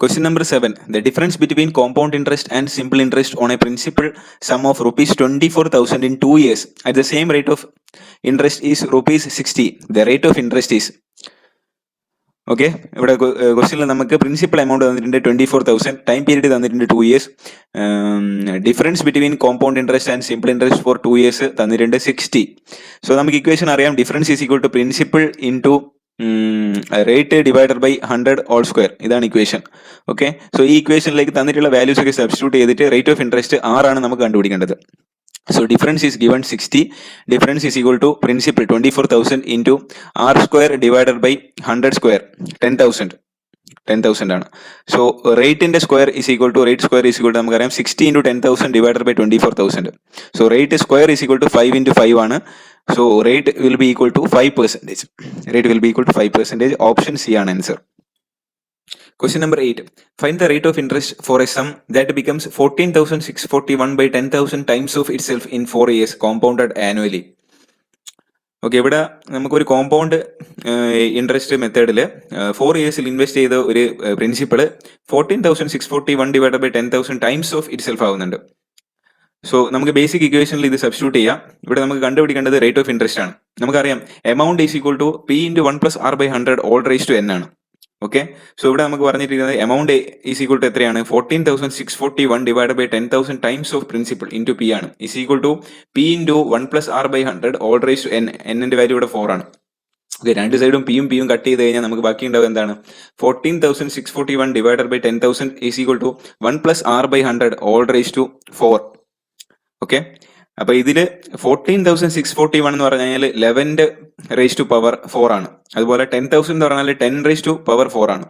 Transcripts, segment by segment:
Question number 7. The difference between compound interest and simple interest on a principal sum of rupees 24,000 in 2 years at the same rate of interest is rupees 60. The rate of interest is. Okay, ഇവിടെ ക്വസ്റ്റ്യനിൽ നമുക്ക് principal amount തന്നിട്ടുണ്ട് 24,000, time period തന്നിട്ടുണ്ട് 2 years, difference between compound interest and simple interest for 2 years തന്നിട്ടുണ്ട് 60. So നമുക്ക് equation അറിയാം, difference is equal to principal into rate divided by 100 all square. ഇതാണ് equation. Okay, so ഈ ഇക്വേഷനിലേക്ക് തന്നിട്ടുള്ള വാല്യൂസ് ഒക്കെ സബ്സ്റ്റിറ്റ്യൂട്ട് ചെയ്തിട്ട് റേറ്റ് ഓഫ് ഇൻട്രസ്റ്റ് 6 ആണ് നമുക്ക് കണ്ടുപിടിക്കേണ്ടത്. So difference is given 60. Difference is equal to principal 24,000 into r square divided by 100 square 10,000. 10,000 ആണ്. So rate in the square is equal to rate square is equal to നമുക്കറിയാം 60 into 10,000 divided by 24,000. So rate square is equal to 5 into 5 ആണ്. So rate will be equal to 5%. Rate will be equal to 5%. Option C ആണ് answer. Question number 8. Find the rate of interest for a sum that becomes 14,641 by 10,000 times of itself in 4 years compounded annually. Okay, ഇവിടെ നമുക്കൊരു compound interest മെത്തേഡിൽ 4 ഇയേഴ്സിൽ invest ചെയ്ത ഒരു principal 14,641 divide by 10,000 times of itself ആവുന്നുണ്ട്. So നമുക്ക് basic ഇക്വേഷനിൽ ഇത് substitute ചെയ്യാം. ഇവിടെ നമുക്ക് കണ്ടുപിടിക്കേണ്ടത് റേറ്റ് ഓഫ് ഇൻട്രസ്റ്റ് ആണ്. നമുക്കറിയാം amount is equal to P into 1 plus R by 100 all raise to N ആണ്. ഓക്കെ, സോ ഇവിടെ നമുക്ക് പറഞ്ഞിരിക്കുന്നത് എമൗണ്ട് ഈസ് ഈക്വൽ ടു എത്രയാണ്? 14,641 divide by 10,000 times of principal into P ആണ്. Is equal to P into 1 plus R by 100 all raise to N. എന്നിന്റെ value ഇവിടെ 4 ആണ്. Okay, രണ്ട് സൈഡും പിയും കട്ട് ചെയ്ത് കഴിഞ്ഞാൽ നമുക്ക് ബാക്കി ഉണ്ടാവും എന്താണ്? 14,641 divided by 10,000 is equal to 1 plus R by 100 all raise to 4. Okay, അപ്പൊ ഇതില് 14,641 എന്ന് പറഞ്ഞു കഴിഞ്ഞാൽ 11 റേസ് ടു പവർ 4 ആണ്. അതുപോലെ 10,000 എന്ന് പറഞ്ഞാൽ 10 റേസ് ടു പവർ 4 ആണ്.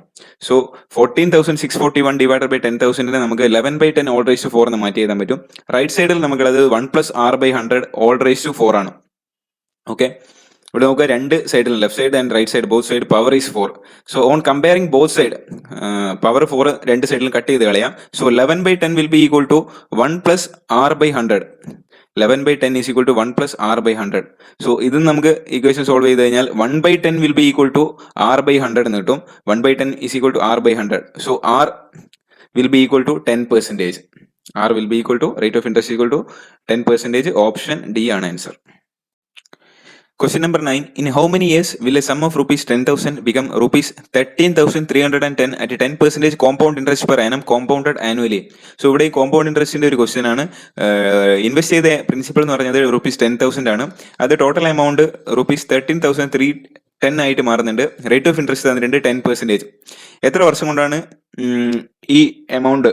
സോ 14,641 ഡിവൈഡഡ് ബൈ 10,000 നമുക്ക് 11 ബൈ 10 ഓൾ റേസ് ടു 4 എന്ന് മാറ്റി എഴുതാൻ പറ്റും. റൈറ്റ് സൈഡിൽ നമുക്കുള്ളത് 1 plus R by 100 all raise to 4 ആണ്. ഓക്കെ, ഇവിടെ നമുക്ക് രണ്ട് സൈഡിൽ left side and right side both side power is 4. So on comparing both side power 4 രണ്ട് സൈഡിലും കട്ട് ചെയ്ത് കളയാം. So 11 by 10 will be equal to 1 plus R by 100. 11 by 10 is equal to 1 plus r by 100. So ഇത് നമുക്ക് equation solve ചെയ്ത് കഴിഞ്ഞാൽ 1 by 10 will be equal to r by 100 എന്ന് കിട്ടും. 1 by 10 is equal to r by 100. So r will be equal to 10%. R will be equal to rate of interest equal to 10%. Option D ആണ് answer. Question number 9. In how many years will a sum of rupees 10,000 become rupees 13,310 at 10% compound interest per annum compounded annually? So ഇവിടെ ഈ compound ഇൻട്രസ്റ്റിന്റെ ഒരു question ആണ്. Invest ചെയ്ത principal എന്ന് പറഞ്ഞത് rupees 10,000 ആണ്. അത് ടോട്ടൽ എമൗണ്ട് rupees 13,310 ആയിട്ട് മാറുന്നുണ്ട്. റേറ്റ് ഓഫ് ഇൻട്രസ്റ്റ് തന്നിട്ടുണ്ട് 10%. എത്ര വർഷം കൊണ്ടാണ് ഈ എമൗണ്ട്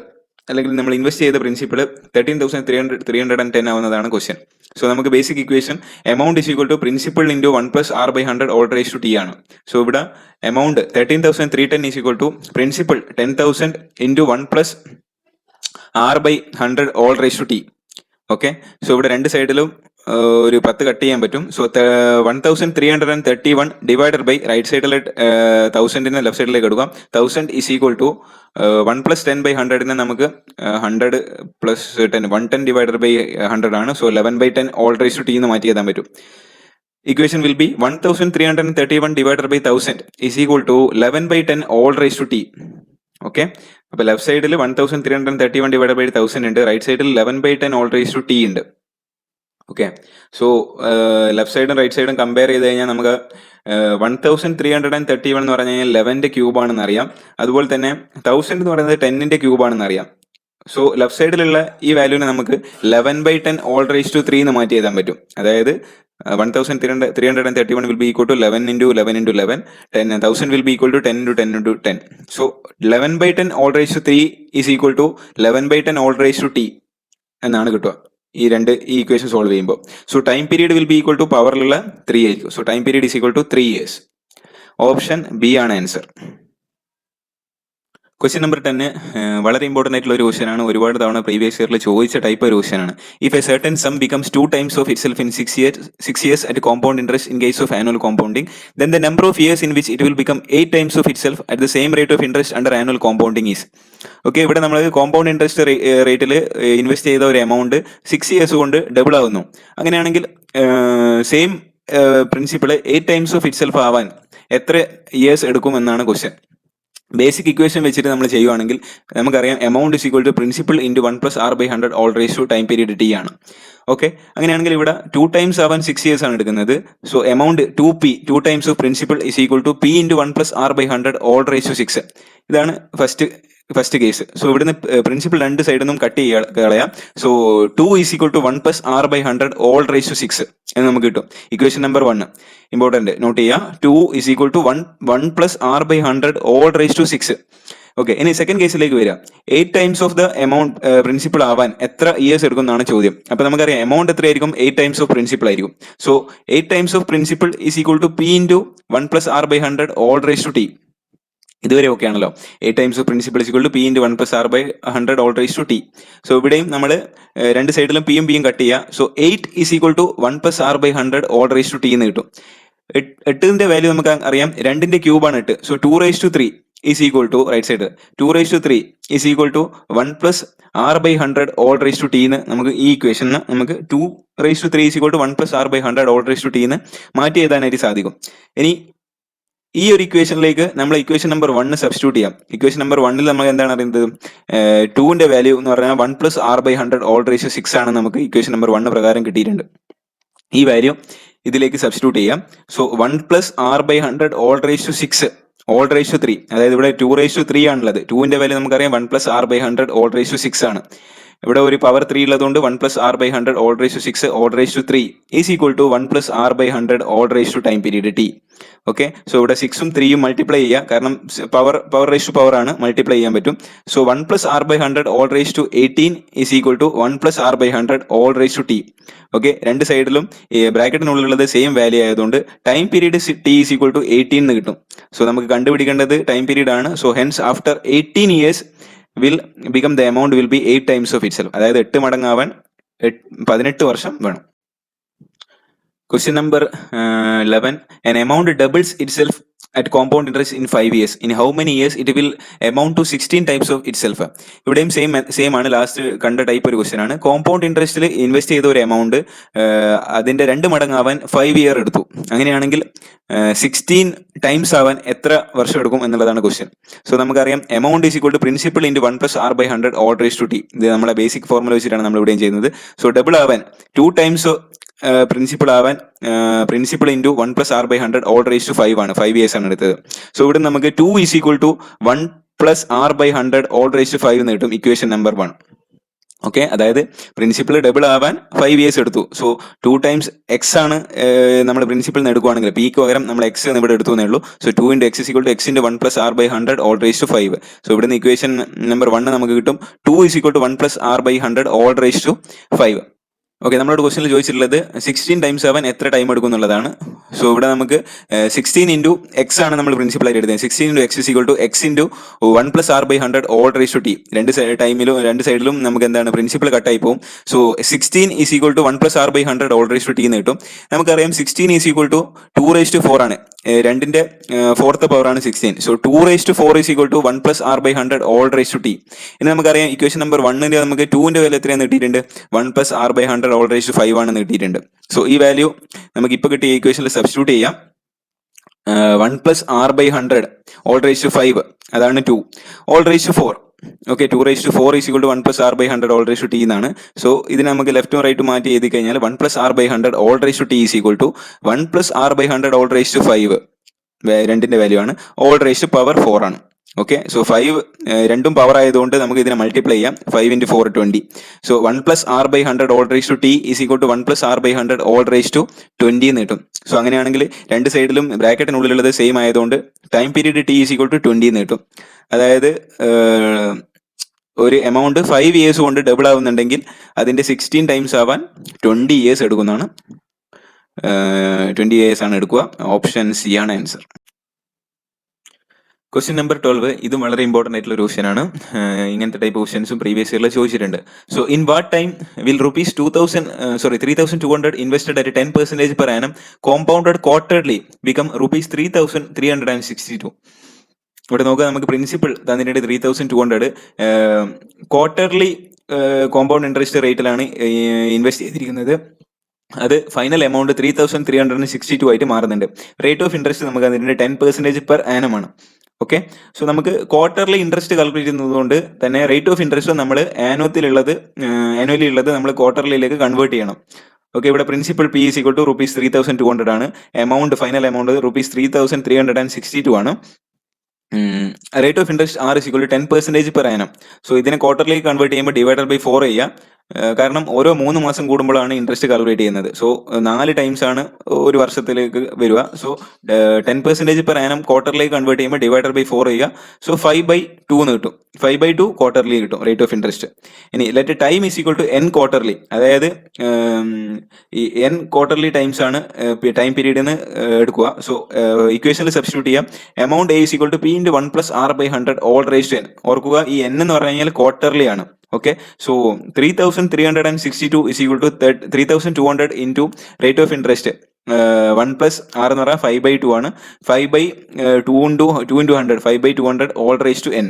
അല്ലെങ്കിൽ നമ്മൾ ഇൻവെസ്റ്റ് ചെയ്ത പ്രിൻസിപ്പൾ 13,310 ആവുന്നതാണ് ക്വസ്റ്റ്യൻ. സോ നമുക്ക് basic equation amount is equal to principal into 1 plus R by 100 all raise to T ആണ്. സോ ഇവിടെ amount 13,310 is equal to principal 10,000 into 1 plus R by 100 all raise to T. Okay, so ഇവിടെ രണ്ട് സൈഡിലും ഒരു 10 cut ചെയ്യാൻ പറ്റും. So 1,331 divided by right സൈഡിലെ 1000 left സൈഡിലേക്ക് എടുക്കാം. 1000 is equal to 1 plus 10 by 100 നമുക്ക് 100 പ്ലസ് 10 110 ഡിവൈഡഡ് ബൈ 100 ആണ്. So 11 by 10 all raise to T എന്ന് മാറ്റി എഴുതാൻ പറ്റും. Equation will be 1,331 divided by 1000 is equal to 11 by 10 all raise to T. Okay, അപ്പൊ ലെഫ്റ്റ് സൈഡിൽ 1,331 ഡിവൈഡ് ബൈ 1000 ഉണ്ട്, right സൈഡിൽ 11 by 10 all raise to T ഉണ്ട്. ഓക്കെ, സോ ലെഫ്റ്റ് സൈഡും റൈറ്റ് സൈഡും കമ്പയർ ചെയ്ത് കഴിഞ്ഞാൽ നമുക്ക് 1,331 എന്ന് പറഞ്ഞു കഴിഞ്ഞാൽ 11ന്റെ ക്യൂബ് ആണെന്ന് അറിയാം. അതുപോലെ തന്നെ 1000 എന്ന് പറയുന്നത് 10ന്റെ ക്യൂബ് ആണെന്ന് അറിയാം. സോ ലെഫ്റ്റ് സൈഡിലുള്ള ഈ വാല്യൂവിനെ നമുക്ക് 11 ബൈ 10 ഓൾ റൈസ് ടു 3 എന്ന് മാറ്റി എഴുതാൻ പറ്റും. അതായത് 1,331 will be equal to 11 into 11 into 11. 10,000 will be equal to 10 into 10 into 10. So 11 by 10 all raised to 3 is equal to 11 by 10 all raised to t എന്നാണ് കിട്ടുക ഈ ഇക്വേഷൻ സോൾവ് ചെയ്യുമ്പോൾ. So time period will be equal to പവറിലുള്ള 3 ആയിരിക്കും. So time period is equal to 3 years. Option B ആണ് answer. Question number 10 വളരെ important ആയിട്ടുള്ള ഒരു ക്വസ്റ്റ്യൻ ആണ്. ഒരുപാട് തവണ പ്രീവിയസ് ഇയറിൽ ചോദിച്ച ടൈപ്പ് ഒരു ക്വസ്റ്റ്യൻ ആണ്. If a certain sum becomes 2 times of itself in 6 years at compound interest in case of annual compounding, then the number of years in which it will become 8 times of itself at the same rate of interest under annual compounding is. Okay, ഇവിടെ നമ്മൾ compound interest റേറ്റിൽ invest ചെയ്ത ഒരു amount 6 years കൊണ്ട് double ആവുന്നു. അങ്ങനെയാണെങ്കിൽ same principle 8 times of itself ആവാൻ എത്ര ഇയേഴ്സ് എടുക്കും എന്നാണ് ക്വസ്റ്റ്യൻ. ബേസിക് ഇക്വേഷൻ വെച്ചിട്ട് നമ്മൾ ചെയ്യുവാണെങ്കിൽ നമുക്കറിയാം amount is equal to principal into 1+r/100 all raise to time period T ആണ്. ഓക്കെ, അങ്ങനെയാണെങ്കിൽ ഇവിടെ 2 ടൈംസ് ആവാൻ 6 years ആണ് എടുക്കുന്നത്. So amount 2p 2 times of principal is equal to p into 1+r/100 all raise to 6. ഇതാണ് first case. So ഇവിടുന്ന് principal രണ്ട് സൈഡിൽ നിന്നും കട്ട് കളയാം. So 2 is equal to 1+r/100 all raise to 6 എന്ന് നമുക്ക് കിട്ടും. ഇക്വേഷൻ നമ്പർ 1 ഇമ്പോർട്ടന്റ് നോട്ട് ചെയ്യുക. 2 is equal to 1+r/100 all raise to 6. Okay, ഇനി സെക്കൻഡ് കേസിലേക്ക് വരിക. 8 times of the amount principal ആവാൻ എത്ര ഇയേഴ്സ് എടുക്കും എന്നാണ് ചോദ്യം. അപ്പൊ നമുക്കറിയാം എമൗണ്ട് എത്രയായിരിക്കും? 8 ടൈംസ് ഓഫ് പ്രിൻസിപ്പൾ ആയിരിക്കും. So 8 times of principal is equal to p into 1+r/100 all raise to t. ഇതുവരെ ഓക്കെ ആണല്ലോ. 8 times of principal is equal to p into 1+r/100 all raise to t. So ഇവിടെയും നമ്മൾ രണ്ട് സൈഡിലും പിയും cut ചെയ്യുക. So 8 is equal to 1+r/100 all raise to t എന്ന് കിട്ടും. 8ന്റെ വാല്യൂ നമുക്ക് അറിയാം, 2ന്റെ ക്യൂബാണ് 8. So 2 raise to 3 is equal to right side 2 raise to 3 is equal to 1+r/100 all raise to t എന്ന് നമുക്ക് ഈ ഇക്വേഷന് നമുക്ക് 2 raise to 3 is equal to 1+r/100 all raise to t എന്ന് മാറ്റി എഴുതാനായിട്ട് സാധിക്കും. ഇനി ഈ ഒരു ഇക്വേഷനിലേക്ക് നമ്മൾ ഇക്വേഷൻ നമ്പർ 1 സബ്സ്റ്റിറ്റ്യൂട്ട് ചെയ്യാം. ഇക്വേഷൻ നമ്പർ 1 നമ്മൾ എന്താണ് അറിയുന്നത്? 2ന്റെ വാല്യൂ എന്ന് പറഞ്ഞാൽ 1+r/100 ഓൾ റേസ് ടു 6 ആണ് നമുക്ക് ഇക്വേഷൻ നമ്പർ 1 പ്രകാരം കിട്ടിയിട്ടുണ്ട്. ഈ വാല്യൂ ഇതിലേക്ക് സബ്സ്റ്റിറ്റ്യൂട്ട് ചെയ്യാം. So 1+r/100 all raise to 6 all raise to 3, അതായത് ഇവിടെ 2 റേസ് ടു 3 ആണുള്ളത്. 2ന്റെ വാല്യൂ നമുക്കറിയാം 1+r/100 ഓൾ റേസ് ടു 6 ആണ്. ഇവിടെ ഒരു പവർ 3 ഉള്ളതുകൊണ്ട് 1+r/100 all raise to 6 all raise to 3 is equal to 1+r/100 all raise to time period t. Okay, so ഇവിടെ 6ഉം 3ഉം മൾട്ടിപ്ലൈ ചെയ്യുക, കാരണം പവർ റേസ് ടു പവർ ആണ്, മൾട്ടിപ്ലൈ ചെയ്യാൻ പറ്റും. So 1+r/100 all raise to 18 is equal to 1+r/100 all raise to t. Okay, രണ്ട് സൈഡിലും ബ്രാക്കറ്റിനുള്ളിലുള്ളത് സെയിം വാല്യൂ ആയതുകൊണ്ട് time period t is equal to 18 എന്ന് കിട്ടും. സോ നമുക്ക് കണ്ടുപിടിക്കേണ്ടത് ടൈം പീരീഡ് ആണ്. So hence after 18 years will become the amount will be 8 times of itself. അതായത് 8 മടങ്ങാവാൻ 18 വർഷം വേണം. Question number 11. An amount doubles itself at compound interest in 5 years. In how many years it will amount to 16 times of itself? ഇവിടെയും same ആണ്. Last കണ്ട type ഒരു question ആണ്. Compound ഇൻട്രസ്റ്റിൽ invest ചെയ്ത ഒരു എമൗണ്ട് അതിന്റെ 2 മടങ്ങാവാൻ 5 year എടുത്തു. അങ്ങനെയാണെങ്കിൽ 16 ടൈംസ് ആവാൻ എത്ര വർഷം എടുക്കും എന്നുള്ളതാണ് ക്വസ്റ്റ്യൻ. സോ നമുക്കറിയാം amount is equal to principal into 1+r/100 all raise to t. ഇത് നമ്മളെ ബേസിക് ഫോർമുല വെച്ചിട്ടാണ് നമ്മൾ ഇവിടെയും ചെയ്യുന്നത്. സോ ഡബിൾ ആവാൻ 2 ടൈംസ് പ്രിൻസിപ്പൾ ആവാൻ principal into 1+r/100 all raise to 5 ആണ്. 5 years ആണ് എടുത്തത്. സോ ഇവിടെ നമുക്ക് 2 is equal to 1+r/100 all raise to 5 എന്ന് കിട്ടും ഇക്വേഷൻ നമ്പർ 1. ഓക്കെ, അതായത് പ്രിൻസിപ്പൾ ഡബിൾ ആവാൻ 5 years എടുത്തു. സോ 2 ടൈംസ് എക്സ് ആണ് നമ്മൾ പ്രിൻസിപ്പൽ എടുക്കുകയാണെങ്കിൽ പിക്ക് പകരം നമ്മൾ എക്സ് എന്ന് ഇവിടെ എടുത്തു എന്നേ ഉള്ളൂ. So 2 into x equal to x into 1+r/100 all raise to 5. So ഇവിടുന്ന് ഇക്വേഷൻ നമ്പർ 1 നമുക്ക് കിട്ടും 2 is equal to 1+r/100 all raise to 5. Okay, നമ്മളോട് ക്വസ്റ്റനിൽ ചോദിച്ചിട്ടുള്ളത് 16 ടൈംസ് ആവാൻ എത്ര ടൈം എടുക്കും എന്നുള്ളതാണ്. സോ ഇവിടെ നമുക്ക് 16 ഇൻറ്റു എക്സ് ആണ് നമ്മൾ പ്രിൻസിപ്പൽ ആയിട്ട് എടുത്തത്. 16 into x equal to x into 1+r/100 all raise to t. രണ്ട് സൈഡിലും നമുക്ക് എന്താണ് പ്രിൻസിപ്പൽ കട്ടായി പോകും. So 16 is equal to 1+r/100 all raise to t എന്ന് കിട്ടും. നമുക്കറിയാം 16 is equal to 2 raise to 4 ആണ്. 2ന്റെ 4th പവർ ആണ് 16. So 2 raise to 4 is equal to 1+r/100 all raise to t. ഇനി നമുക്കറിയാം ഇക്വേഷൻ നമ്പർ 1ന്റെ നമുക്ക് 2ന്റെ വാല്യൂ എത്രയാണ് കിട്ടിയിട്ടുണ്ട്? 1+r/100 ഓൾ റേസ് ടു 5 ആണെന്ന് കിട്ടിയിട്ടുണ്ട്. സോ ഈ വാല്യൂ നമുക്ക് ഇപ്പൊ കിട്ടിയ ഇക്വേഷനിൽ സബ്സ്റ്റിറ്റ്യൂട്ട് ചെയ്യാം. 1+r/100 ഓൾ റേസ് ടു 5 അതാണ് 2 all raise to 4. Okay, 2 raise to 4 is equal to 1+r/100 all raise to t എന്നാണ്. സോ ഇതിനെ നമുക്ക് ലെഫ്റ്റും റൈറ്റും മാറ്റി എഴുതി കഴിഞ്ഞാൽ 1+r/100 all raise to t is equal to 1+r/100 all raise to 5 രണ്ടിന്റെ വാല്യൂ ആണ്. ഓൾ റേസ് ടു പവർ 4 ആണ്. ഓക്കെ, സോ 5 രണ്ടും പവർ ആയതുകൊണ്ട് നമുക്ക് ഇതിനെ മൾട്ടിപ്ലൈ ചെയ്യാം. 5 into 4 20. So 1+r/100 all raise to t is equal to 1+r/100 all raise to 20 എന്ന് കിട്ടും. സോ അങ്ങനെയാണെങ്കിൽ രണ്ട് സൈഡിലും ബ്രാക്കറ്റിനുള്ളിലുള്ളത് സെയിം ആയതുകൊണ്ട് time period t is equal to 20 എന്ന് കിട്ടും. അതായത് ഒരു എമൗണ്ട് 5 years കൊണ്ട് ഡബിൾ ആവുന്നുണ്ടെങ്കിൽ അതിന്റെ 16 ടൈംസ് ആവാൻ 20 years എടുക്കുന്നതാണ്. 20 years ആണ് എടുക്കുക. ഓപ്ഷൻ സി ആണ് ആൻസർ. Question number 12. ഇതും വളരെ ഇമ്പോർട്ടൻ്റ് ആയിട്ടുള്ള ഒരു ക്വസ്റ്റ്യൻ ആണ്. ഇങ്ങനത്തെ ടൈപ്പ് ക്വസ്റ്റ്യൻസും പ്രീവിയസ് ഇയറിൽ ചോദിച്ചിട്ടുണ്ട്. So in what time will rupees 3,200 invested at 10% per annum compounded quarterly become rupees 3,362? ഇവിടെ നോക്കുക, നമുക്ക് പ്രിൻസിപ്പൽ തന്നിട്ടുണ്ട് 3,200. ക്വാർട്ടർലി കോമ്പൗണ്ട് ഇൻട്രസ്റ്റ് റേറ്റിലാണ് ഇൻവെസ്റ്റ് ചെയ്തിരിക്കുന്നത്. അത് ഫൈനൽ എമൗണ്ട് 3,362 ആയിട്ട് മാറുന്നുണ്ട്. റേറ്റ് ഓഫ് ഇൻട്രസ്റ്റ് നമുക്ക് അതിന്റെ 10% per annum ആണ്. ഓക്കെ. സോ നമുക്ക് ക്വാർട്ടർലി ഇൻട്രസ്റ്റ് കാൽക്കുലേറ്റ് ചെയ്യുന്നതുകൊണ്ട് തന്നെ റേറ്റ് ഓഫ് ഇൻട്രസ്റ്റ് നമ്മൾ ആനുവലി ഉള്ളത് നമ്മൾ ക്വാർട്ടർലിയിലേക്ക് കൺവേർട്ട് ചെയ്യണം. ഓക്കെ, ഇവിടെ principal p is equal to rupees 3200 ആണ്. ഫൈനൽ എമൗണ്ട് റുപ്പീസ് 3362 ആണ്. Rate of interest r is equal to 10% per annum. So ഇതിനെ ക്വാർട്ടർലിലേക്ക് കൺവേർട്ട് ചെയ്യുമ്പോൾ ഡിവൈഡഡ് ബൈ 4 ചെയ്യുക. കാരണം ഓരോ 3 മാസം കൂടുമ്പോഴാണ് ഇൻട്രസ്റ്റ് കാൽക്കുലേറ്റ് ചെയ്യുന്നത്. സോ 4 ടൈംസ് ആണ് ഒരു വർഷത്തിലേക്ക് വരിക. സോ 10% പെർ ആനം ക്വാർട്ടറിലേക്ക് കൺവേർട്ട് ചെയ്യുമ്പോൾ ഡിവൈഡഡ് ബൈ 4 ചെയ്യുക. സോ 5/2 എന്ന് കിട്ടും. 5/2 ക്വാർട്ടർലി കിട്ടും റേറ്റ് ഓഫ് ഇൻട്രസ്റ്റ്. ഇനി let time is equal to n quarterly, അതായത് ഈ n ക്വാർട്ടർലി ടൈംസ് ആണ് ടൈം പീരീഡ് എന്ന് എടുക്കുക. സോ ഇക്വേഷനിൽ സബ്സ്റ്റിറ്റ്യൂട്ട് ചെയ്യാം. Amount a is equal to p × 1+r/100 all raise to n. ഓർക്കുക, ഈ n എന്ന് പറഞ്ഞു കഴിഞ്ഞാൽ ക്വാർട്ടർലി ആണ്. Okay, so 3362 is equal to 3200 into rate of interest 1+r എന്ന് പറഞ്ഞാൽ 5/2 ആണ്. 5/2 into 100, 5/200 all raised to n.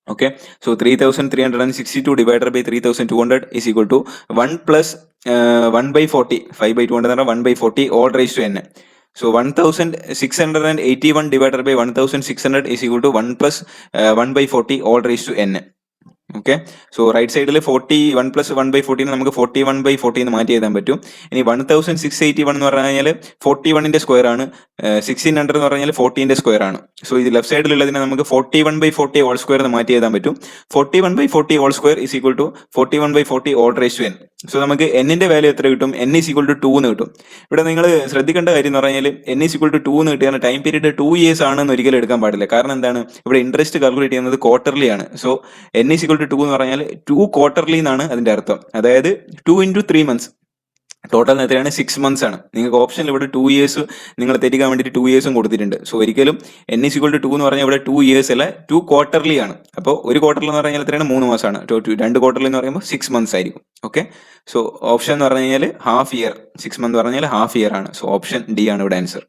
Okay, so 3362 divided by 3200 is equal to 1+1/40. 5/200 എന്ന് പറഞ്ഞാൽ 1/40 all raised to n. So 1681 divided by 1600 is equal to 1+1/40 all raised to n. Okay, so right സൈഡിൽ 41 + 1/40 നമുക്ക് 41/40 എന്ന് മാറ്റി എഴുതാൻ പറ്റും. ഇനി 1681 എന്ന് പറഞ്ഞു കഴിഞ്ഞാൽ 41ന്റെ സ്ക്വയർ ആണ്. 1600 എന്ന് പറഞ്ഞാൽ 40ന്റെ സ്ക്വയർ ആണ്. സോ ഇത് ലെഫ്റ്റ് സൈഡിലുള്ളതിനെ നമുക്ക് 41/40 ഓൾ സ്ക്വയർ എന്ന് മാറ്റി എഴുതാൻ പറ്റും. 41/40 all square is equal to 41/40 all raise to n. So നമുക്ക് എന്നിന്റെ വാല്യൂ എത്ര കിട്ടും? n ഈസ് ഈക്വൽ ടു 2 എന്ന് കിട്ടും. ഇവിടെ നിങ്ങൾ ശ്രദ്ധിക്കേണ്ട കാര്യം എന്ന് പറഞ്ഞാൽ n ഈസ് ഈക്വൽ ടു 2 എന്ന് കിട്ടിയാൽ ടൈം പീരീഡ് 2 years ആണെന്ന് ഒരിക്കലും എടുക്കാൻ പാടില്ല. കാരണം എന്താണ്, ഇവിടെ ഇൻട്രസ്റ്റ് കാൽക്കുലേറ്റ് ചെയ്യുന്നത് ക്വാർട്ടർലി ആണ്. So n is equal to 2 എന്ന് പറഞ്ഞാൽ 2 ക്വാർട്ടർലി എന്നാണ് അതിന്റെ അർത്ഥം. അതായത് 2 × 3 months. ടോട്ടൽ എത്രയാണ്? 6 months ആണ്. നിങ്ങൾക്ക് ഓപ്ഷനിൽ ഇവിടെ 2 years നിങ്ങൾ തെറ്റിക്കാൻ വേണ്ടിയിട്ട് 2 years കൊടുത്തിട്ടുണ്ട്. സോ ഒരിക്കലും n ഈസ് ഈക്വൽ ടു 2 എന്ന് പറഞ്ഞാൽ ഇവിടെ 2 years അല്ല, 2 ക്വാർട്ടർലി ആണ്. അപ്പോൾ ഒരു ക്വാർട്ടറിൽ എന്ന് പറഞ്ഞാൽ എത്രയാണ്? 3 മാസമാണ്. 2 ക്വാർട്ടർലി എന്ന് പറയുമ്പോൾ 6 months ആയിരിക്കും. ഓക്കെ, സോ ഓപ്ഷൻ എന്ന് പറഞ്ഞു കഴിഞ്ഞാൽ ഹാഫ് ഇയർ. 6 months പറഞ്ഞാൽ ഹാഫ് ഇയർ ആണ്. സോ ഓപ്ഷൻ ഡി ആണ് ഇവിടെ ആൻസർ.